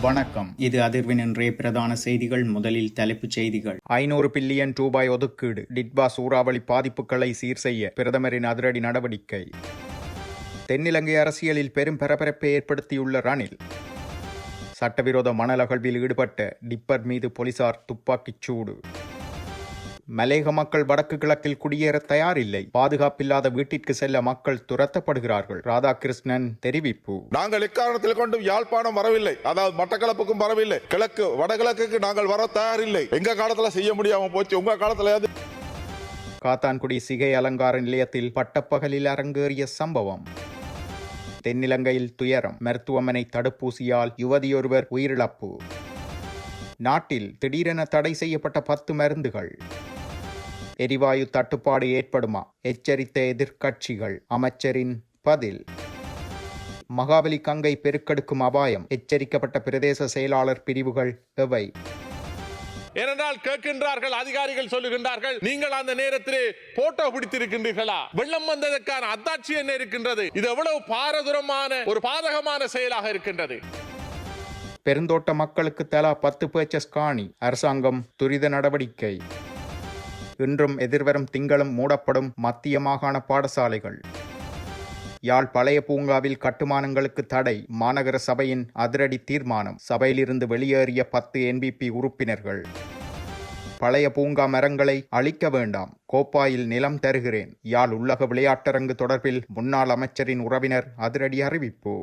வணக்கம். இது அதிர்வின் இன்றைய பிரதான செய்திகள். முதலில் தலைப்புச் செய்திகள். 500 பில்லியன் ரூபாய் ஒதுக்கீடு. டிட்பா சூறாவளி பாதிப்புகளை சீர் செய்ய பிரதமரின் அதிரடி நடவடிக்கை. தென்னிலங்கை அரசியலில் பெரும் பரபரப்பை ஏற்படுத்தியுள்ள ரணில். சட்டவிரோத மணல் அகழ்வில் ஈடுபட்ட டிப்பர் மீது போலீசார் துப்பாக்கிச் சூடு. மலேக மக்கள் வடக்கு கிழக்கில் குடியேற தயாரில்லை. பாதுகாப்பில்லாத வீட்டிற்கு செல்ல மக்கள் துரத்தப்படுகிறார்கள். ராதாகிருஷ்ணன் தெரிவிப்பு. நாங்கள் எக்காரணத்தில் கொண்டும் யாழ்ப்பாணம் வரவில்லை, அதாவது மட்டக்களப்புக்கும் வரவில்லை. கிழக்கு வடகிழக்கு நாங்கள் வர தயாரில்லை. எங்க காலத்துல செய்ய முடியாம போச்சு, உங்க காலத்துல. காத்தான்குடி சிகை அலங்கார நிலையத்தில் பட்டப்பகலில் அரங்கேறிய சம்பவம். தென்னிலங்கையில் துயரம். மருத்துவமனை தடுப்பூசியால் யுவதியொருவர் உயிரிழப்பு. நாட்டில் திடீரென தடை செய்யப்பட்ட 10 மருந்துகள். எரிவாயு தட்டுப்பாடு ஏற்படுமா? எச்சரித்த எதிர்க்கட்சிகள். அமைச்சரின் பதில். மகாபலி கங்கை பெருக்கெடுக்கும் அபாயம். எச்சரிக்கப்பட்ட பிரதேச செயலாளர் பிரிவுகள் எவை? ஏனென்றால் கேட்கின்றார்கள், அதிகாரிகள் சொல்லுகின்றார்கள், நீங்கள் அந்த நேரத்தில் போட்டோ பிடித்திருக்கின்றீர்களா? வெள்ளம் வந்ததற்கான அத்தாட்சி என்ன இருக்கின்றது? இது எவ்வளவு பாரதூரமான ஒரு பாதகமான செயலாக இருக்கின்றது. பெருந்தோட்ட மக்களுக்கு தலா 10 பேச்சஸ் காணி. அரசாங்கம் துரித நடவடிக்கை. இன்றும் எதிர்வரும் திங்களும் மூடப்படும் மத்திய மாகாண பாடசாலைகள். யாழ் பழைய பூங்காவில் கட்டுமானங்களுக்கு தடை. மாநகர சபையின் அதிரடி தீர்மானம். சபையிலிருந்து வெளியேறிய 10 NPP உறுப்பினர்கள். பழைய பூங்கா மரங்களை அழிக்க வேண்டாம். கோப்பாயில் நிலம் தருகிறேன். யாழ் உள்ளக விளையாட்டரங்கு தொடர்பில் முன்னாள் அமைச்சரின் உறவினர் அதிரடி அறிவிப்பு.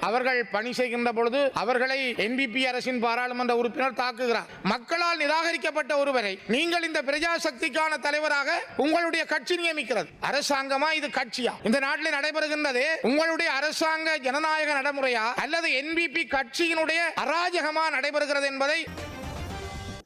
அவர்கள் பணி செய்கின்ற பொழுது அவர்களை NPP அரசின் பாராளுமன்ற உறுப்பினர் தாக்குகிறார். மக்களால் நிராகரிக்கப்பட்ட ஒருவரை நீங்கள் இந்த பிரஜா சக்திக்கான தலைவராக உங்களுடைய கட்சி நியமிக்கிறது. அரசாங்கமா இது கட்சியா? இந்த நாட்டில் நடைபெறுகின்றது உங்களுடைய அரசாங்க ஜனநாயக நடைமுறையா அல்லது NPP கட்சியினுடைய அராஜகமா நடைபெறுகிறது என்பதை.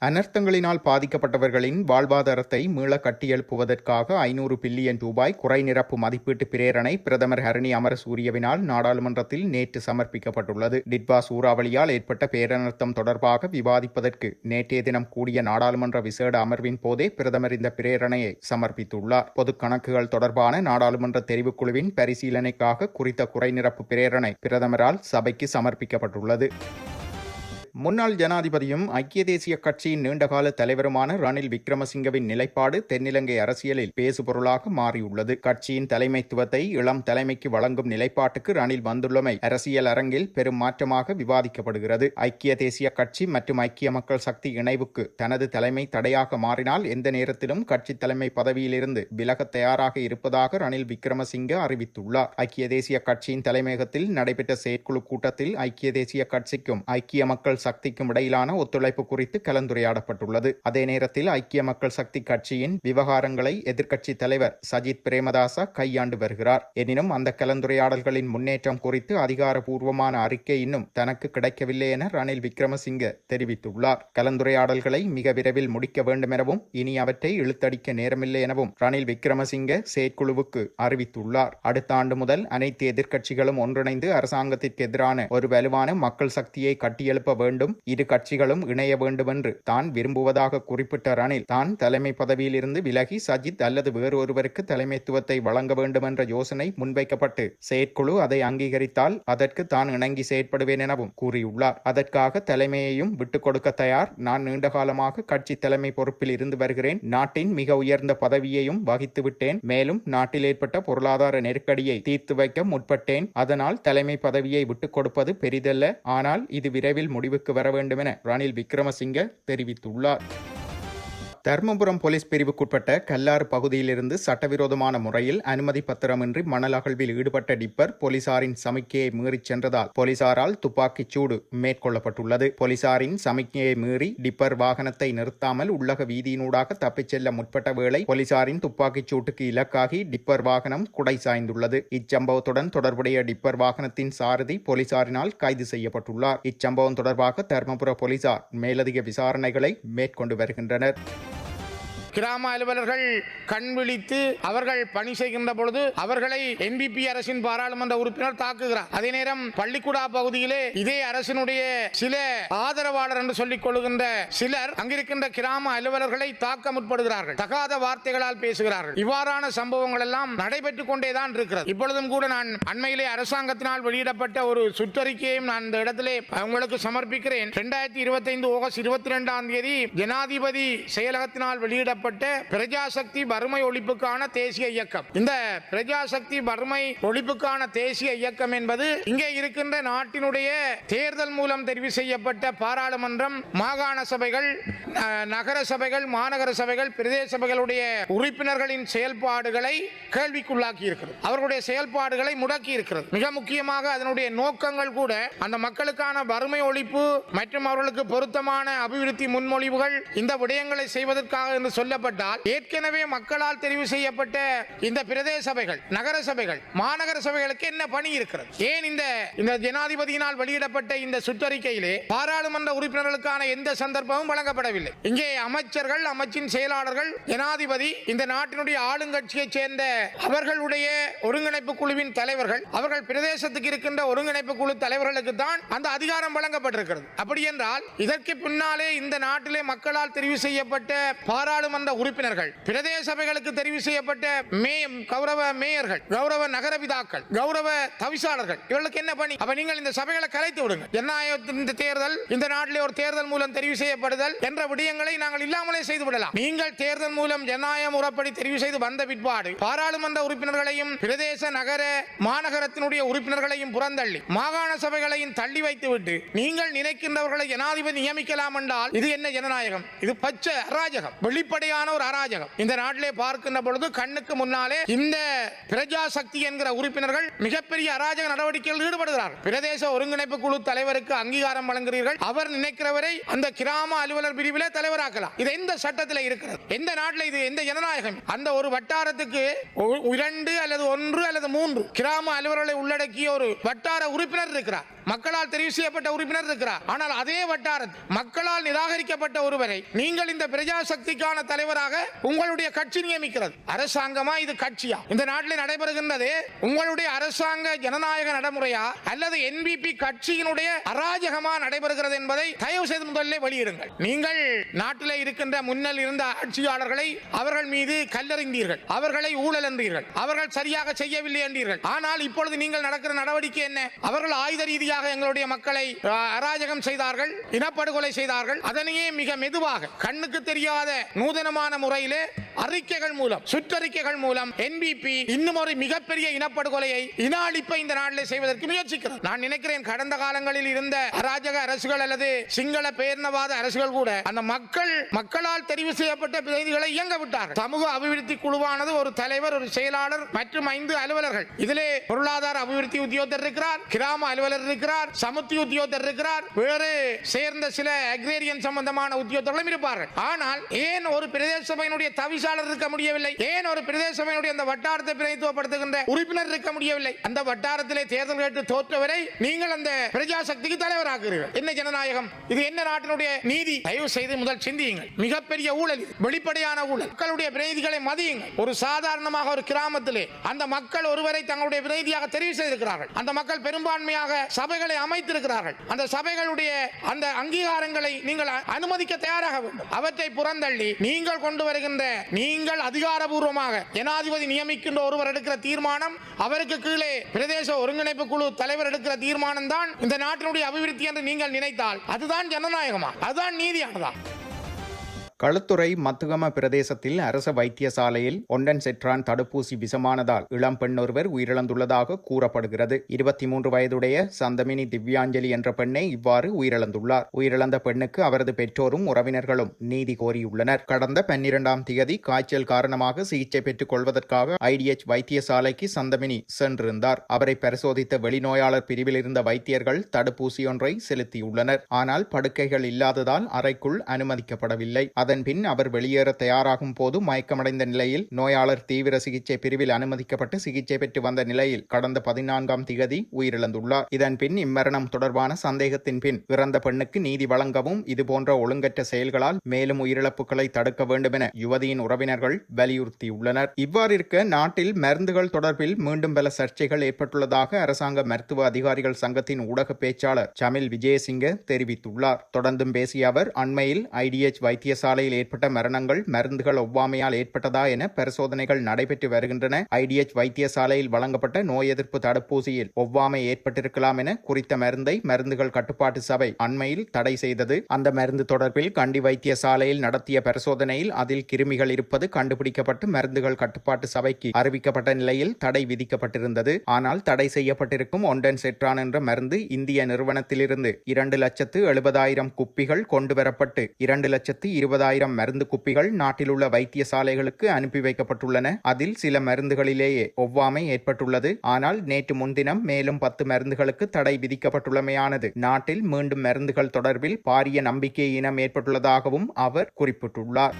அனர்த்தங்களினால் பாதிக்கப்பட்டவர்களின் வாழ்வாதாரத்தை மீள கட்டியெழுப்புவதற்காக 500 பில்லியன் ரூபாய் குறை நிரப்பு மதிப்பீட்டு பிரேரணை பிரதமர் ஹரணி அமரசூரியவினால் நாடாளுமன்றத்தில் நேற்று சமர்ப்பிக்கப்பட்டுள்ளது. டிட்பா சூறாவளியால் ஏற்பட்ட பேரனர்த்தம் தொடர்பாக விவாதிப்பதற்கு நேற்றைய தினம் கூடிய நாடாளுமன்ற விசேட அமர்வின் போதே பிரதமர் இந்த பிரேரணையை சமர்ப்பித்துள்ளார். பொது கணக்குகள் தொடர்பான நாடாளுமன்ற தெரிவுக்குழுவின் பரிசீலனைக்காக குறித்த குறை நிரப்பு பிரேரணை பிரதமரால் சபைக்கு சமர்ப்பிக்கப்பட்டுள்ளது. முன்னாள் ஜனாதிபதியும் ஐக்கிய தேசிய கட்சியின் நீண்டகால தலைவருமான ரணில் விக்ரமசிங்கவின் நிலைப்பாடு தென்னிலங்கை அரசியலில் பேசுபொருளாக மாறியுள்ளது. கட்சியின் தலைமைத்துவத்தை இளம் தலைமைக்கு வழங்கும் நிலைப்பாட்டுக்கு ரணில் வந்துள்ளமை அரசியல் அரங்கில் பெரும் மாற்றமாக விவாதிக்கப்படுகிறது. ஐக்கிய தேசிய கட்சி மற்றும் ஐக்கிய மக்கள் சக்தி இணைவுக்கு தனது தலைமை தடையாக மாறினால் எந்த நேரத்திலும் கட்சி தலைமை பதவியிலிருந்து விலக தயாராக இருப்பதாக ரணில் விக்ரமசிங்க அறிவித்துள்ளார். ஐக்கிய தேசிய கட்சியின் தலைமையகத்தில் நடைபெற்ற செயற்குழு கூட்டத்தில் ஐக்கிய தேசிய கட்சிக்கும் ஐக்கிய மக்கள் சக்திக்கும் இடையிலான ஒத்துழைப்பு குறித்து கலந்துரையாடப்பட்டுள்ளது. அதே நேரத்தில் ஐக்கிய மக்கள் சக்தி கட்சியின் விவகாரங்களை எதிர்க்கட்சி தலைவர் சஜித் பிரேமதாச கையாண்டு வருகிறார். எனினும் அந்த கலந்துரையாடல்களின் முன்னேற்றம் குறித்து அதிகாரப்பூர்வமான அறிக்கை இன்னும் தனக்கு கிடைக்கவில்லை என ரணில் விக்ரமசிங்க தெரிவித்துள்ளார். கலந்துரையாடல்களை மிக விரைவில் முடிக்க வேண்டும் எனவும் இனி அவற்றை இழுத்தடிக்க நேரமில்லை எனவும் ரணில் விக்ரமசிங்க செயற்குழுவுக்கு அறிவித்துள்ளார். அடுத்த ஆண்டு முதல் அனைத்து எதிர்க்கட்சிகளும் ஒன்றிணைந்து அரசாங்கத்திற்கு எதிரான ஒரு வலுவான மக்கள் சக்தியை கட்டியெழுப்ப வேண்டும். இரு கட்சிகளும் இணைய வேண்டும் என்று தான் விரும்புவதாக குறிப்பிட்ட ரணில் தான் தலைமை பதவியில் இருந்து விலகி சஜித் அல்லது வேறு ஒருவருக்கு தலைமைத்துவத்தை வழங்க வேண்டும் என்ற யோசனை முன்வைக்கப்பட்டு செயற்குழு அதை அங்கீகரித்தால் அதற்கு தான் இணங்கி செயற்படுவேன் எனவும் கூறியுள்ளார். அதற்காக தலைமையையும் விட்டுக் கொடுக்க தயார். நான் நீண்ட காலமாக கட்சி தலைமை பொறுப்பில் இருந்து வருகிறேன். நாட்டின் மிக உயர்ந்த பதவியையும் வகித்து விட்டேன். மேலும் நாட்டில் ஏற்பட்ட பொருளாதார நெருக்கடியை தீர்த்து வைக்க முற்பட்டேன். அதனால் தலைமை பதவியை விட்டுக் கொடுப்பது பெரிதல்ல. ஆனால் இது விரைவில் முடிவுக்கு வர வேண்டும் என ரணில் விக்ரமசிங்க தெரிவித்துள்ளார். தர்மபுரம் போலீஸ் பிரிவுக்குட்பட்ட கல்லாறு பகுதியிலிருந்து சட்டவிரோதமான முறையில் அனுமதி பத்திரமின்றி மணல் அகழ்வில் ஈடுபட்ட டிப்பர் போலீசாரின் சமிக்கையை மீறிச் சென்றதால் போலீசாரால் துப்பாக்கிச் சூடு மேற்கொள்ளப்பட்டுள்ளது. போலீசாரின் சமிக்கையை மீறி டிப்பர் வாகனத்தை நிறுத்தாமல் உள்ளக வீதியினூடாக தப்பிச் செல்ல முற்பட்ட வேளை போலீசாரின் துப்பாக்கிச் சூட்டுக்கு இலக்காகி டிப்பர் வாகனம் குடை சாய்ந்துள்ளது. இச்சம்பவத்துடன் தொடர்புடைய டிப்பர் வாகனத்தின் சாரதி போலீசாரினால் கைது செய்யப்பட்டுள்ளார். இச்சம்பவம் தொடர்பாக தர்மபுர போலீசார் மேலதிக விசாரணைகளை மேற்கொண்டு வருகின்றனர். கிராம அலுவலர்கள் கண் விழித்து அவர்கள் பணி செய்கின்ற பொழுது அவர்களை என்பிபி அரசின் பாராளுமன்ற உறுப்பினர் தாக்குகிறார். அதே நேரம் பள்ளிக்கூடா பகுதியிலே இதே அரசினுடைய சில ஆதரவாளர் என்று சொல்லிக் கொள்கின்ற சிலர் அங்கிருக்கின்ற கிராம அலுவலர்களை தாக்க முற்படுகிறார்கள். தகாத வார்த்தைகளால் பேசுகிறார்கள். இவ்வாறான சம்பவங்கள் எல்லாம் நடைபெற்றுக் கொண்டேதான் இருக்கிறது. இப்பொழுதும் கூட நான் அண்மையிலே அரசாங்கத்தினால் வெளியிடப்பட்ட ஒரு சுற்றறிக்கையையும் நான் இந்த இடத்திலே உங்களுக்கு சமர்ப்பிக்கிறேன். 2025 ஆகஸ்ட் 22ஆம் தேதி ஜனாதிபதி செயலகத்தினால் வெளியிடப்பட்ட பிரஜாசக்தி வறுமை ஒழிப்புக்கான தேசிய இயக்கம். இந்த பிரஜாசக்தி வறுமை ஒழிப்புக்கான தேசிய இயக்கம் என்பது இங்கே இருக்கின்ற நாட்டினுடைய தேர்தல் மூலம் தெரிவு செய்யப்பட்ட பாராளுமன்றம், மாகாண சபைகள், நகர சபைகள், மாநகர சபைகள், பிரதேச சபைகளுடைய உறுப்பினர்களின் செயல்பாடுகளை கேள்விக்குள்ளாக்கி இருக்கிறது. அவர்களுடைய செயல்பாடுகளை முடக்கி இருக்கிறது. மிக முக்கியமாக அதனுடைய நோக்கங்கள் கூட அந்த மக்களுக்கான வறுமை ஒழிப்பு மற்றும் அவர்களுக்கு பொருத்தமான அபிவிருத்தி முன்மொழிவுகள் இந்த விடயங்களை செய்வதற்காக என்று சொல்லப்பட்டால், ஏற்கனவே மக்களால் தெரிவு செய்யப்பட்ட இந்த பிரதேச சபைகள், நகர சபைகள், மாநகர சபைகளுக்கு என்ன பணி இருக்கிறது? ஏன் இந்த ஜனாதிபதியினால் வெளியிடப்பட்ட இந்த சுற்றறிக்கையிலே பாராளுமன்ற உறுப்பினர்களுக்கான எந்த சந்தர்ப்பமும் வழங்கப்படவில்லை. இங்கே அமைச்சர்கள், அமைச்சின் செயலாளர்கள், ஜனாதிபதி, இந்த நாட்டினுடைய ஆளுங்கட்சியைச் சேர்ந்த அவர்களுடைய ஒருங்கிணைப்பு குழுவின் தலைவர்கள், அவர்கள் பிரதேசத்துக்கு இருக்கின்ற ஒருங்கிணைப்பு குழு தலைவர்களுக்கு தான் அந்த அதிகாரம் வழங்கப்பட்டிருக்கிறது. அப்படி என்றால் இதற்கு பின்னாலே இந்த நாட்டிலே மக்களால் தெரிவு செய்யப்பட்ட பாராளுமன்ற உறுப்பினர்கள், பிரதேச சபைகளுக்கு தெரிவு செய்யப்பட்ட கௌரவ மேயர்கள், கௌரவ நகரபிதாக்கள், கௌரவ தவிசாளர்கள், இவர்களுக்கு என்ன பணி? அப்ப நீங்கள் இந்த சபைகளை கலைத்து விடுங்க. ஜனநாயகத்தின் தேர்தல், இந்த நாட்டிலே ஒரு தேர்தல் மூலம் தெரிவு செய்யப்படுதல் என்ற விடயங்களை நாங்கள் இல்லாமலே செய்து விடலாம். நீங்கள் தேர்தல் மூலம் ஜனநாயக முறைப்படி தெரிவு செய்து வந்த பிற்பாடு பாராளுமன்ற உறுப்பினர்களையும் பிரதேச நகர மாநகரத்தினுடைய உறுப்பினர்களையும் புறந்தள்ளி மாகாண சபைகளையும் தள்ளி வைத்துவிட்டு நீங்கள் நினைக்கின்றவர்களை ஜனாதிபதி நியமிக்கலாம் என்றால் இது என்ன ஜனநாயகம்? இது பச்சை அராஜகம், வெளிப்படையான ஒரு அராஜகம். இந்த நாட்டிலே பார்க்கின்ற பொழுது கண்ணுக்கு முன்னாலே இந்த பிரஜா சக்தி என்கிற உறுப்பினர்கள் மிகப்பெரிய அராஜக நடவடிக்கையில் ஈடுபடுகிறார்கள். பிரதேச ஒருங்கிணைப்பு குழு தலைவருக்கு அங்கீகாரம் வழங்குகிறீர்கள். அவர் நினைக்கிறவரை அந்த கிராம அலுவலர் பிரிவிலே தலைவராக்கலாம். இது எந்த சட்டத்தில் இருக்கிறது? எந்த நாட்டில் இது எந்த ஜனநாயகம்? அந்த ஒரு வட்டாரத்துக்கு 2 அல்லது 1 அல்லது 3 கிராம அலுவலர்களை உள்ளடக்கிய ஒரு வட்டார உறுப்பினர் இருக்கிறார். மக்களால் தெரிவு செய்யப்பட்ட உறுப்பினர் இருக்கிறார். ஆனால் அதே வட்டாரத்தில் மக்களால் நிராகரிக்கப்பட்ட ஒருவரை நீங்கள் இந்த பிரஜா சக்திக்கான தலைவராக உங்களுடைய கட்சி நியமிக்கிறது. அரசாங்கமா இது கட்சியா? இந்த நாட்டில் நடைபெறுகின்றது உங்களுடைய அரசாங்க ஜனநாயக நடைமுறையா அல்லது என்பிபி கட்சியினுடைய அராஜகமா நடைபெறுகிறது என்பதை தயவு செய்து முதலில் வெளியிடுங்கள். நீங்கள் நாட்டில் இருக்கின்ற முன்னல் இருந்த ஆட்சியாளர்களை அவர்கள் மீது கல்லறிந்தீர்கள், அவர்களை ஊழல் என்றீர்கள், அவர்கள் சரியாக செய்யவில்லை என்றீர்கள். ஆனால் இப்பொழுது நீங்கள் நடக்கிற நடவடிக்கை என்ன? அவர்கள் ஆயுத ரீதியாக எங்களுடைய மக்களை அராஜகம் செய்தார்கள், இனப்படுகொலை செய்தார்கள். அதனையே மிக மெதுவாக கண்ணுக்கு தெரியாத நூதனமான முறையிலே அறிக்கைகள் மூலம், சுற்றறிக்கைகள் மூலம் என்பிபி இன்னும் ஒரு மிகப்பெரிய இனப்படுகொலையை, இன அழிப்பை இந்த நாட்டில் செய்வதற்கு முயற்சிக்கிறது. நான் நினைக்கிறேன் கடந்த காலங்களில் இருந்த அராஜக அரசுகள் அல்லது சிங்கள பேரினவாத அரசுகள் கூட அந்த மக்களால் தெரிவு செய்யப்பட்ட பிரதிநிதிகளை இயங்க விட்டார்கள். சமூக அபிவிருத்தி குழுவானது ஒரு தலைவர், ஒரு செயலாளர் மற்றும் 5 அலுவலர்கள். இதிலே பொருளாதார அபிவிருத்தி உத்தியோகத்தர் இருக்கிறார், கிராம அலுவலர் இருக்கிறார், சமுத்தி உத்தியோகத்தர் இருக்கிறார், வேறு சேர்ந்த சில அக்ரேரியன் சம்பந்தமான உத்தியோகத்தர்களும் இருப்பார்கள். ஆனால் ஏன் ஒரு பிரதேச சபையினுடைய தவிசாளர் இருக்க முடியவில்லை? ஏன் ஒரு பிரதேச சபையினுடைய அந்த வட்டாரத்தை பிரதிநிதித்துவப்படுத்துகின்ற உறுப்பினர் இருக்க முடியவில்லை? அந்த வட்டாரத்திலே தேர்தல் கேட்டு தோற்றவரை நீங்கள் அந்த பிரஜா சக்திக்கு தலைவராக்குகிறீர்கள். என்ன ஜனநாயகம் இது? என்ன நாட்டினுடைய நீதி? தயவு செய்து முதல் சிந்தியுங்கள். மிகப்பெரிய ஊழல், வெளிப்படையான ஊழல். மக்களுடைய பிரதிநிதிகளை மதியுங்கள். ஒரு சாதாரணமாக ஒரு கிராமத்திலே அந்த மக்கள் ஒருவரை தங்களுடைய பிரதிநிதியாக தெரிவு செய்திருக்கிறார்கள். அந்த மக்கள் பெரும்பான்மையாக சபைகளை அமைத்திருக்கிறார்கள். அந்த சபைகளுடைய அந்த அங்கீகாரங்களை நீங்கள் அனுமதிக்க தயாராக வேண்டும். அவற்றை புறந்தள்ளி நீங்கள் கொண்டு வருகின்ற, நீங்கள் அதிகாரபூர்வமாக ஜனாதிபதி நியமிக்கின்ற ஒருவர் எடுக்கிற தீர்மானம், அவருக்கு கீழே பிரதேச ஒருங்கிணைப்பு குழு தலைவர் எடுக்கிற தீர்மானம் தான் இந்த நாட்டினுடைய அபிவிருத்தி என்று நீங்கள் நினைத்தால் அதுதான் ஜனநாயகமா? அதுதான் நீதியானதா? களுத்துறை மத்துகம பிரதேசத்தில் அரச வைத்தியசாலையில் ஒண்டன் செட்ரான் தடுப்பூசி விஷமானதால் இளம் பெண் ஒருவர் உயிரிழந்துள்ளதாக கூறப்படுகிறது. 23 வயதுடைய சந்தமினி திவ்யாஞ்சலி என்ற பெண்ணை இவ்வாறு உயிரிழந்துள்ளார். உயிரிழந்த பெண்ணுக்கு அவரது பெற்றோரும் உறவினர்களும் நீதி கோரியுள்ளனர். கடந்த 12ஆம் தேதி காய்ச்சல் காரணமாக சிகிச்சை பெற்றுக் கொள்வதற்காக ஐடிஎச் வைத்தியசாலைக்கு சந்தமினி சென்றிருந்தார். அவரை பரிசோதித்த வெளிநோயாளர் பிரிவில் இருந்த வைத்தியர்கள் தடுப்பூசி ஒன்றை செலுத்தியுள்ளனர். ஆனால் படுக்கைகள் இல்லாததால் அறைக்குள் அனுமதிக்கப்படவில்லை. அதன்பின் அவர் வெளியேற தயாராகும் போது மயக்கமடைந்த நிலையில் நோயாளர் தீவிர சிகிச்சை பிரிவில் அனுமதிக்கப்பட்டு சிகிச்சை பெற்று வந்த நிலையில் கடந்த 14ஆம் திகதி உயிரிழந்துள்ளார். இதன்பின் இம்மரணம் தொடர்பான சந்தேகத்தின் பின் இறந்த பெண்ணுக்கு நீதி வழங்கவும் இதுபோன்ற ஒழுங்கற்ற செயல்களால் மேலும் உயிரிழப்புகளை தடுக்க வேண்டும் என யுவதியின் உறவினர்கள் வலியுறுத்தியுள்ளனர். இவ்வாறிருக்க நாட்டில் மருந்துகள் தொடர்பில் மீண்டும் பல சர்ச்சைகள் ஏற்பட்டுள்ளதாக அரசாங்க மருத்துவ அதிகாரிகள் சங்கத்தின் ஊடக பேச்சாளர் சமில் விஜயசிங்க தெரிவித்துள்ளார். தொடர்ந்தும் பேசிய அவர் அண்மையில் IDH வைத்தியசாலையில் ஏற்பட்ட மரணங்கள் மருந்துகள் ஒவ்வாமையால் ஏற்பட்டதா என பரிசோதனைகள் நடைபெற்று வருகின்றன. IDH வைத்தியசாலையில் வழங்கப்பட்ட நோய் எதிர்ப்பு தடுப்பூசியில் ஒவ்வாமை ஏற்பட்டிருக்கலாம் என குறித்த மருந்தை மருந்துகள் கட்டுப்பாட்டு சபை அண்மையில் தடை செய்தது. அந்த மருந்து தொடர்பில் கண்டி வைத்தியசாலையில் நடத்திய பரிசோதனையில் அதில் கிருமிகள் இருப்பது கண்டுபிடிக்கப்பட்டு மருந்துகள் கட்டுப்பாட்டு சபைக்கு அறிவிக்கப்பட்ட நிலையில் தடை விதிக்கப்பட்டிருந்தது. ஆனால் தடை செய்யப்பட்டிருக்கும் ஒன்டன் செட்ரான் என்ற மருந்து இந்திய நிறுவனத்திலிருந்து 2,70,000 குப்பிகள் கொண்டுவரப்பட்டு 2,20,000 மருந்து குப்பிகள் நாட்டில் உள்ள வைத்தியசாலைகளுக்கு அனுப்பி வைக்கப்பட்டுள்ளன. அதில் சில மருந்துகளிலேயே ஒவ்வாமை ஏற்பட்டுள்ளது. ஆனால் நேற்று முன்தினம் மேலும் 10 மருந்துகளுக்கு தடை விதிக்கப்பட்டுள்ளமையானது நாட்டில் மீண்டும் மருந்துகள் தொடர்பில் பாரிய நம்பிக்கை இனம் ஏற்பட்டுள்ளதாகவும் அவர் குறிப்பிட்டுள்ளார்.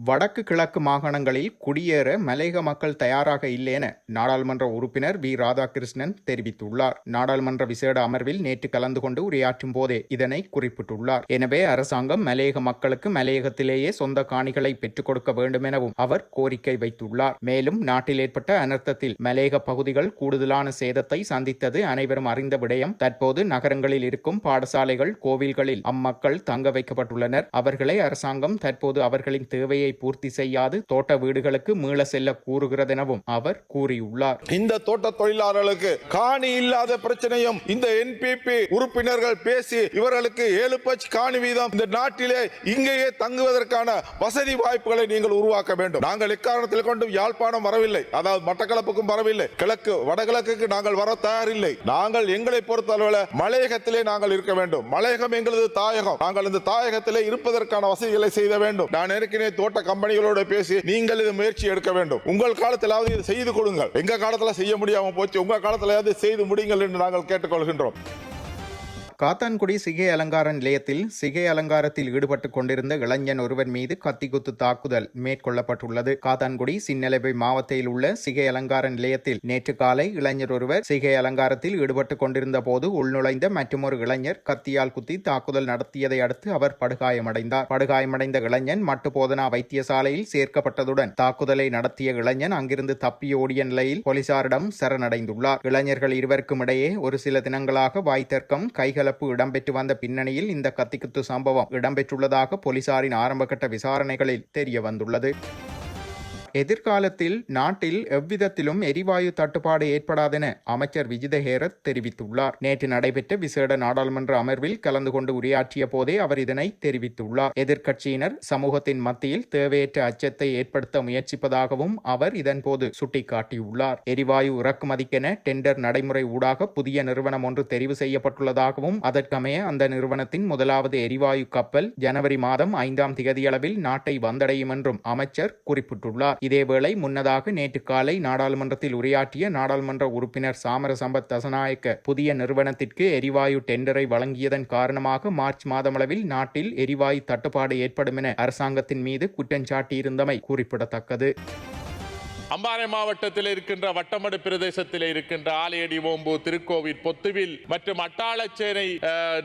வடக்கு கிழக்கு மாகாணங்களில் குடியேற மலையக மக்கள் தயாராக இல்லை என நாடாளுமன்ற உறுப்பினர் வி. ராதாகிருஷ்ணன் தெரிவித்துள்ளார். நாடாளுமன்ற விசேட அமர்வில் நேற்று கலந்து கொண்டு உரையாற்றும் போதே இதனை குறிப்பிட்டுள்ளார். எனவே அரசாங்கம் மலையக மக்களுக்கு மலையகத்திலேயே சொந்த காணிகளை பெற்றுக் கொடுக்க வேண்டும் எனவும் அவர் கோரிக்கை வைத்துள்ளார். மேலும் நாட்டில் ஏற்பட்ட அனர்த்தத்தில் மலையக பகுதிகள் கூடுதலான சேதத்தை சந்தித்தது அனைவரும் அறிந்த விடயம். தற்போது நகரங்களில் இருக்கும் பாடசாலைகள் கோவில்களில் அம்மக்கள் தங்க வைக்கப்பட்டுள்ளனர். அவர்களை அரசாங்கம் தற்போது அவர்களின் தேவையை பூர்த்தி செய்யாது தோட்ட வீடுகளுக்கு மீள செல்ல கூறுகிறதெனவும் அவர் கூறியுள்ளார். இந்த தோட்ட தொழிலாளர்களுக்கு காணி இல்லாத பிரச்சனையும் இந்த NPP உறுப்பினர்கள் பேசி இவர்களுக்கு 7 பட்ச காணி வீதம் இந்த நாட்டிலே இங்கேயே தங்குவதற்கான வசதி வாய்ப்புகளை நீங்கள் உருவாக்க வேண்டும். நாங்கள் எக்காரணத்தில் கொண்டும் யாழ்ப்பாணம் வரவில்லை, அதாவது மட்டக்களப்புக்கும் வரவில்லை, கிழக்கு வடகிழக்கு நாங்கள் வர தயாரில்லை. நாங்கள் எங்களை பொறுத்தளவில் மலையகத்திலே நாங்கள் இருக்க வேண்டும். மலையகம் எங்களது தாயகம். நாங்கள் இந்த தாயகத்திலே இருப்பதற்கான வசதிகளை செய்த வேண்டும். நான் ஏற்கனவே தோட்ட கம்பெனிகளோட பேசி நீங்கள் இது முயற்சி எடுக்க வேண்டும். உங்கள் காலத்திலாவது இது செய்து கொடுங்கள். எங்க காலத்துல செய்ய முடியாம போச்சு, உங்க காலத்திலாவது செய்து முடியுங்கள் என்று நாங்கள் கேட்டுக்கொள்கின்றோம். காத்தான்குடி சிகை அலங்கார நிலையத்தில் சிகை அலங்காரத்தில் ஈடுபட்டுக் கொண்டிருந்த இளைஞன் ஒருவர் மீது கத்திக்குத்து தாக்குதல் மேற்கொள்ளப்பட்டுள்ளது. காத்தான்குடி சின்னலபை மாவட்டத்தில் உள்ள சிகை அலங்கார நிலையத்தில் நேற்று காலை இளைஞர் ஒருவர் சிகை அலங்காரத்தில் ஈடுபட்டுக் கொண்டிருந்த போது உள்நுழைந்த மற்றொரு இளைஞர் கத்தியால் குத்தி தாக்குதல் நடத்தியதை அடுத்து அவர் படுகாயமடைந்தார். படுகாயமடைந்த இளைஞன் மட்டு போதனா வைத்தியசாலையில் சேர்க்கப்பட்டதுடன் தாக்குதலை நடத்திய இளைஞன் அங்கிருந்து தப்பியோடிய நிலையில் போலீசாரிடம் சரணடைந்துள்ளார். இளைஞர்கள் இருவருக்கும் இடையே ஒரு சில தினங்களாக வாய்த்தர்க்கம் கைகள் இடம்பெற்று வந்த பின்னணியில் இந்த கத்திக்குத்து சம்பவம் இடம்பெற்றுள்ளதாக போலீசாரின் ஆரம்பகட்ட விசாரணைகளில் தெரிய வந்துள்ளது. எதிர்காலத்தில் நாட்டில் எவ்விதத்திலும் எரிவாயு தட்டுப்பாடு ஏற்படாதென அமைச்சர் விஜித ஹேரத் தெரிவித்துள்ளார். நேற்று நடைபெற்ற விசேட நாடாளுமன்ற அமர்வில் கலந்து கொண்டு உரையாற்றிய போதே அவர் இதனை தெரிவித்துள்ளார். எதிர்க்கட்சியினர் சமூகத்தின் மத்தியில் தேவையற்ற அச்சத்தை ஏற்படுத்த முயற்சிப்பதாகவும் அவர் இதன்போது சுட்டிக்காட்டியுள்ளார். எரிவாயு இறக்குமதிக்கென டெண்டர் நடைமுறை ஊடாக புதிய நிறுவனம் ஒன்று தெரிவு செய்யப்பட்டுள்ளதாகவும் அதற்கமைய அந்த நிறுவனத்தின் முதலாவது எரிவாயு கப்பல் ஜனவரி மாதம் 5ஆம் திகதியளவில் நாட்டை வந்தடையும் என்றும் அமைச்சர் குறிப்பிட்டுள்ளார். இதேவேளை முன்னதாக நேற்று காலை நாடாளுமன்றத்தில் உரையாற்றிய நாடாளுமன்ற உறுப்பினர் சாமர சம்பத் தசநாயக்க புதிய நிறுவனத்திற்கு எரிவாயு டெண்டரை வழங்கியதன் காரணமாக மார்ச் மாதமளவில் நாட்டில் எரிவாயு தட்டுப்பாடு ஏற்படும் என அரசாங்கத்தின் மீது குற்றஞ்சாட்டியிருந்தமை குறிப்பிடத்தக்கது. அம்பாறை மாவட்டத்தில் இருக்கின்ற வட்டமடு பிரதேசத்தில் இருக்கின்ற ஆலையடி ஓம்பு, திருக்கோவில், பொத்துவில் மற்றும் அட்டாளச்சேனை,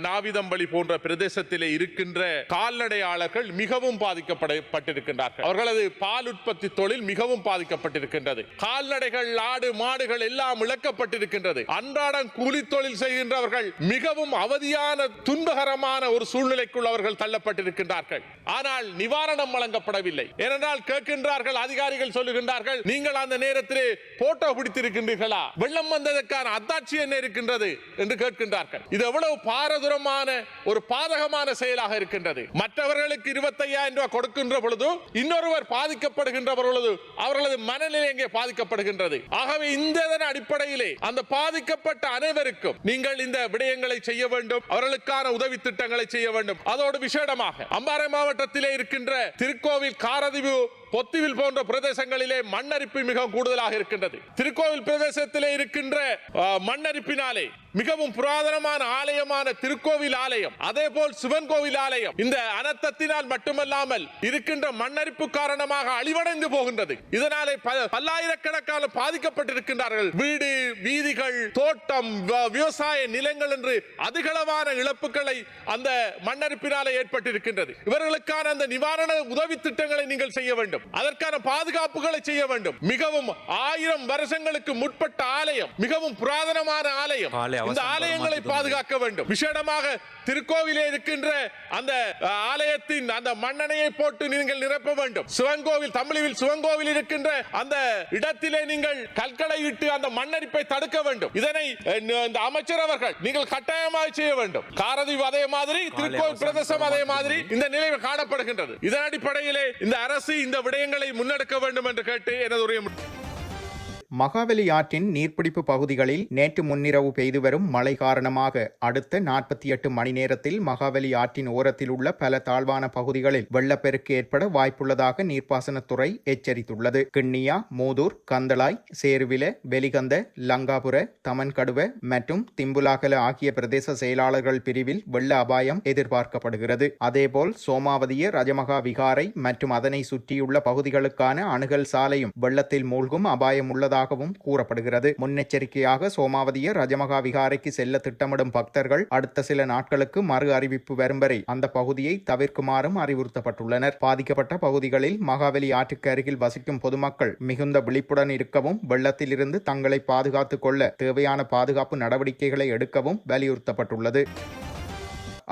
நாவிதம்பளி போன்ற பிரதேசத்தில் இருக்கின்ற கால்நடையாளர்கள் மிகவும் பாதிக்கப்பட்டிருக்கின்றார்கள். அவர்களது பால் உற்பத்தி தொழில் மிகவும் பாதிக்கப்பட்டிருக்கின்றது. கால்நடைகள், ஆடு, மாடுகள் எல்லாம் இழக்கப்பட்டிருக்கின்றது. அன்றாடம் கூலி தொழில் செய்கின்றவர்கள் மிகவும் அவதியான துன்பகரமான ஒரு சூழ்நிலைக்குள் அவர்கள் தள்ளப்பட்டிருக்கின்றார்கள். ஆனால் நிவாரணம் வழங்கப்படவில்லை. ஏனென்றால் கேட்கின்றார்கள், அதிகாரிகள் சொல்லுகின்றார்கள், நீங்கள் அந்த நேரத்திலே போட்டோ பிடித்திருக்கின்றீர்களா, வெள்ளம் வந்ததற்கான அத்தாட்சி என்ன இருக்கின்றது என்று கேட்கின்றார்கள். இது எவ்வளவு பாரதூரமான ஒரு பாதகமான செயலாக இருக்கின்றது. மற்றவர்களுக்கு 25,000 ரூபாய் கொடுக்கின்ற பொழுது இன்னொருவர் பாதிக்கப்படுகின்ற பொழுது அவர்களது மனநிலை எங்கே பாதிக்கப்படுகின்றது. ஆகவே இந்த அடிப்படையிலே அந்த பாதிக்கப்பட்ட அனைவருக்கும் நீங்கள் இந்த விடயங்களை செய்ய வேண்டும், அவர்களுக்கான உதவி திட்டங்களை செய்ய வேண்டும். அதோடு விசேடமாக அம்பாறை மாவட்டத்திலே இருக்கின்ற திருக்கோவில், காரதிவு, பொத்துவில் போன்ற பிரதேசங்களிலே மண்ணரிப்பு மிகவும் கூடுதலாக இருக்கின்றது. திருக்கோவில் பிரதேசத்திலே இருக்கின்ற மண்ணரிப்பினாலே மிகவும் புராதனமான ஆலயமான திருக்கோவில் ஆலயம், அதே போல் சிவன் கோவில் ஆலயம் இந்த அனர்த்தத்தினால் மட்டுமல்லாமல் இருக்கின்ற மண்ணரிப்பு காரணமாக அழிவடைந்து போகின்றது. இதனாலே பல்லாயிரக்கணக்கான பாதிக்கப்பட்டிருக்கின்றார்கள். வீடு, வீதிகள், தோட்டம், விவசாய நிலங்கள் என்று அதிகளவான இழப்புகளை அந்த மண்ணரிப்பினாலே ஏற்பட்டிருக்கின்றது. இவர்களுக்கான அந்த நிவாரண உதவி திட்டங்களை நீங்கள் செய்ய வேண்டும். அதற்கான பாதுகாப்புகளை செய்ய வேண்டும். மிகவும் 1000 வருஷங்களுக்கு முற்பட்ட ஆலயம், மிகவும் புராதனமான ஆலயம். இந்த ஆலயங்களை பாதுகாக்க வேண்டும். விசேடமாக திருக்கோவிலே இருக்கின்ற அந்த ஆலயத்தின் அந்த மண்ணெண்ணையை போட்டு நீங்கள் நிரப்ப வேண்டும். சிவங்கோவில், தமிழில் சிவங்கோவில் இருக்கின்ற அந்த இடத்திலே நீங்கள் கற்களை இட்டு அந்த மண்ணரிப்பை தடுக்க வேண்டும். இதனை இந்த அமைச்சர் அவர்கள் நீங்கள் கட்டாயமாக செய்ய வேண்டும். காரதீவு அதே மாதிரி, திருக்கோவில் பிரதேசம் அதே மாதிரி இந்த நிலை காணப்படுகின்றது. இதன் அடிப்படையிலே இந்த அரசு இந்த விடயங்களை முன்னெடுக்க வேண்டும் என்று கேட்டு எனது உரையை மகாவலி ஆற்றின் நீர்பிடிப்பு பகுதிகளில் நேற்று முன்னிரவு பெய்து வரும் மழை காரணமாக அடுத்த 48 மணி நேரத்தில் மகாவலி ஆற்றின் ஓரத்தில் உள்ள பல தாழ்வான பகுதிகளில் வெள்ளப்பெருக்கு ஏற்பட வாய்ப்புள்ளதாக நீர்ப்பாசனத்துறை எச்சரித்துள்ளது. கிண்ணியா, மூதூர், கந்தளாய், சேருவில, வெலிகந்த, லங்காபுர, தமன்கடுவ மற்றும் திம்புலாகல ஆகிய பிரதேச செயலாளர்கள் பிரிவில் வெள்ள அபாயம் எதிர்பார்க்கப்படுகிறது. அதேபோல் சோமாவதிய ரஜமகா விகாரை மற்றும் அதனை சுற்றியுள்ள பகுதிகளுக்கான அணுகல் சாலையும் வெள்ளத்தில் மூழ்கும் அபாயம் உள்ளதாக கூறப்படுகிறது. முன்னெச்சரிக்கையாக சோமாவதிய ரஜமகா விகாரைக்கு செல்ல திட்டமிடும் பக்தர்கள் அடுத்த சில நாட்களுக்கு மறு அறிவிப்பு வரும் வரை அந்த பகுதியை தவிர்க்குமாறும் அறிவுறுத்தப்பட்டுள்ளனர். பாதிக்கப்பட்ட பகுதிகளில் மகாவலி ஆற்றுக்கு அருகில் வசிக்கும் பொதுமக்கள் மிகுந்த விழிப்புடன் இருக்கவும், வெள்ளத்தில் இருந்து தங்களை பாதுகாத்துக் கொள்ள தேவையான பாதுகாப்பு நடவடிக்கைகளை எடுக்கவும் வலியுறுத்தப்பட்டுள்ளது.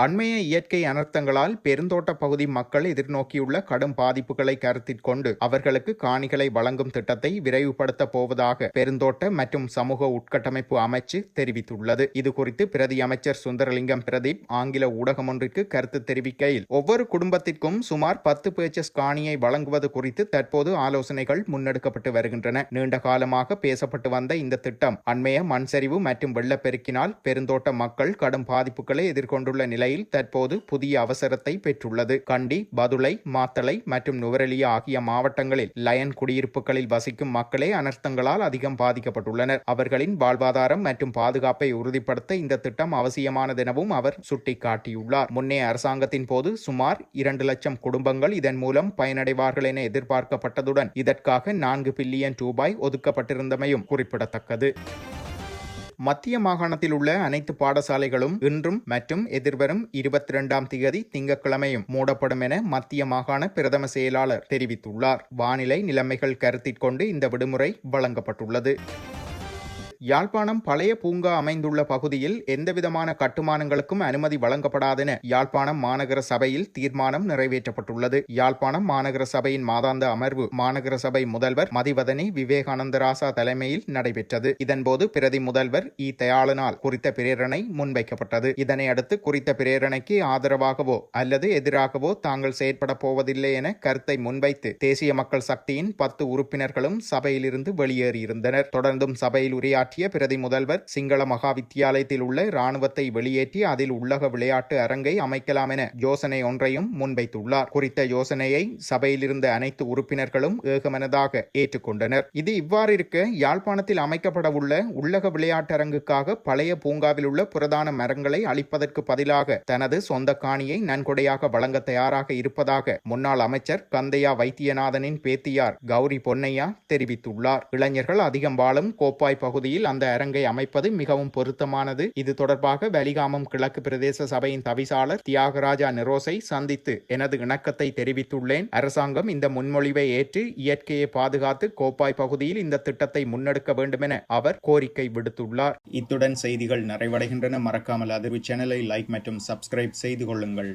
அண்மைய இயற்கை அனர்த்தங்களால் பெருந்தோட்ட பகுதி மக்கள் எதிர்நோக்கியுள்ள கடும் பாதிப்புகளை கருத்தில் கொண்டு அவர்களுக்கு காணிகளை வழங்கும் திட்டத்தை விரைவுபடுத்தப் போவதாக பெருந்தோட்ட மற்றும் சமூக உட்கட்டமைப்பு அமைச்சு தெரிவித்துள்ளது. இதுகுறித்து பிரதி அமைச்சர் சுந்தரலிங்கம் பிரதீப் ஆங்கில ஊடகம் ஒன்றிற்கு கருத்து தெரிவிக்கையில், ஒவ்வொரு குடும்பத்திற்கும் சுமார் 10 பேச்சஸ் காணியை வழங்குவது குறித்து தற்போது ஆலோசனைகள் முன்னெடுக்கப்பட்டு வருகின்றன. நீண்ட காலமாக பேசப்பட்டு வந்த இந்த திட்டம் அண்மைய மண்சரிவு மற்றும் வெள்ளப்பெருக்கினால் பெருந்தோட்ட மக்கள் கடும் பாதிப்புகளை எதிர்கொண்டுள்ள நிலையில் தற்போது புதிய அவசரத்தை பெற்றுள்ளது. கண்டி, பதுளை, மாத்தளை மற்றும் நுவரெலியா ஆகிய மாவட்டங்களில் லயன் குடியிருப்புகளில் வசிக்கும் மக்களே அனர்த்தங்களால் அதிகம் பாதிக்கப்பட்டுள்ளனர். அவர்களின் வாழ்வாதாரம் மற்றும் பாதுகாப்பை உறுதிப்படுத்த இந்த திட்டம் அவசியமானதெனவும் அவர் சுட்டிக்காட்டியுள்ளார். முன்னைய அரசாங்கத்தின் போது சுமார் 2 லட்சம் குடும்பங்கள் இதன் மூலம் பயனடைவார்கள் என எதிர்பார்க்கப்பட்டதுடன் இதற்காக 4 பில்லியன் ரூபாய் ஒதுக்கப்பட்டிருந்தமையும் குறிப்பிடத்தக்கது. மத்திய மாகாணத்தில் உள்ள அனைத்து பாடசாலைகளும் இன்றும் மற்றும் எதிர்வரும் 22ஆம் தேதி திங்கட்கிழமையும் மூடப்படும் என மத்திய மாகாண பிரதம செயலாளர் தெரிவித்துள்ளார். வானிலை நிலைமைகள் கருத்தில் கொண்டு இந்த விடுமுறை வழங்கப்பட்டுள்ளது. யாழ்ப்பாணம் பழைய பூங்கா அமைந்துள்ள பகுதியில் எந்தவிதமான கட்டுமானங்களுக்கும் அனுமதி வழங்கப்படாதென யாழ்ப்பாணம் மாநகர சபையில் தீர்மானம் நிறைவேற்றப்பட்டுள்ளது. யாழ்ப்பாணம் மாநகர சபையின் மாதாந்த அமர்வு மாநகர சபை முதல்வர் மதிவதனி விவேகானந்தராசா தலைமையில் நடைபெற்றது. இதன்போது பிரதி முதல்வர் இ. தயாளனால் குறித்த பிரேரணை முன்வைக்கப்பட்டது. இதனை அடுத்து குறித்த பிரேரணைக்கு ஆதரவாகவோ அல்லது எதிராகவோ தாங்கள் செயற்பட போவதில்லை என கருத்தை முன்வைத்து தேசிய மக்கள் சக்தியின் 10 உறுப்பினர்களும் சபையிலிருந்து வெளியேறியிருந்தனர். தொடர்ந்தும் சபையில் உரையாற்றிய பிரதி முதல்வர் சிங்கள மகா வித்தியாலயத்தில் உள்ள இராணுவத்தை வெளியேற்றி அதில் உள்ளக விளையாட்டு அரங்கை அமைக்கலாம் என யோசனை ஒன்றையும் முன்வைத்துள்ளார். குறித்த யோசனையை சபையில் இருந்த அனைத்து உறுப்பினர்களும் ஏகமனதாக ஏற்றுக்கொண்டனர். இது இவ்வாறு இருக்க, யாழ்ப்பாணத்தில் அமைக்கப்பட உள்ள உள்ளக விளையாட்டு அரங்குக்காக பழைய பூங்காவில் உள்ள புரதான மரங்களை அளிப்பதற்கு பதிலாக தனது சொந்த காணியை நன்கொடையாக வழங்க தயாராக இருப்பதாக முன்னாள் அமைச்சர் கந்தையா வைத்தியநாதனின் பேத்தியார் கௌரி பொன்னையா தெரிவித்துள்ளார். இளைஞர்கள் அதிகம் வாழும் கோப்பாய் பகுதியில் அந்த அரங்கை அமைப்பது மிகவும் பொருத்தமானது. இது தொடர்பாக வலிகாமம் கிழக்கு பிரதேச சபையின் தவிசாளர் தியாகராஜா நிரோசை சந்தித்து எனது இணக்கத்தை தெரிவித்துள்ளேன். அரசாங்கம் இந்த முன்மொழிவை ஏற்று இயற்கையை பாதுகாத்து கோப்பாய் பகுதியில் இந்த திட்டத்தை முன்னெடுக்க வேண்டும் என அவர் கோரிக்கை விடுத்துள்ளார். இத்துடன் செய்திகள் நிறைவடைகின்றன. மறக்காமல் அதிர்வு சேனலை லைக் மற்றும் சப்ஸ்கிரைப் செய்து கொள்ளுங்கள்.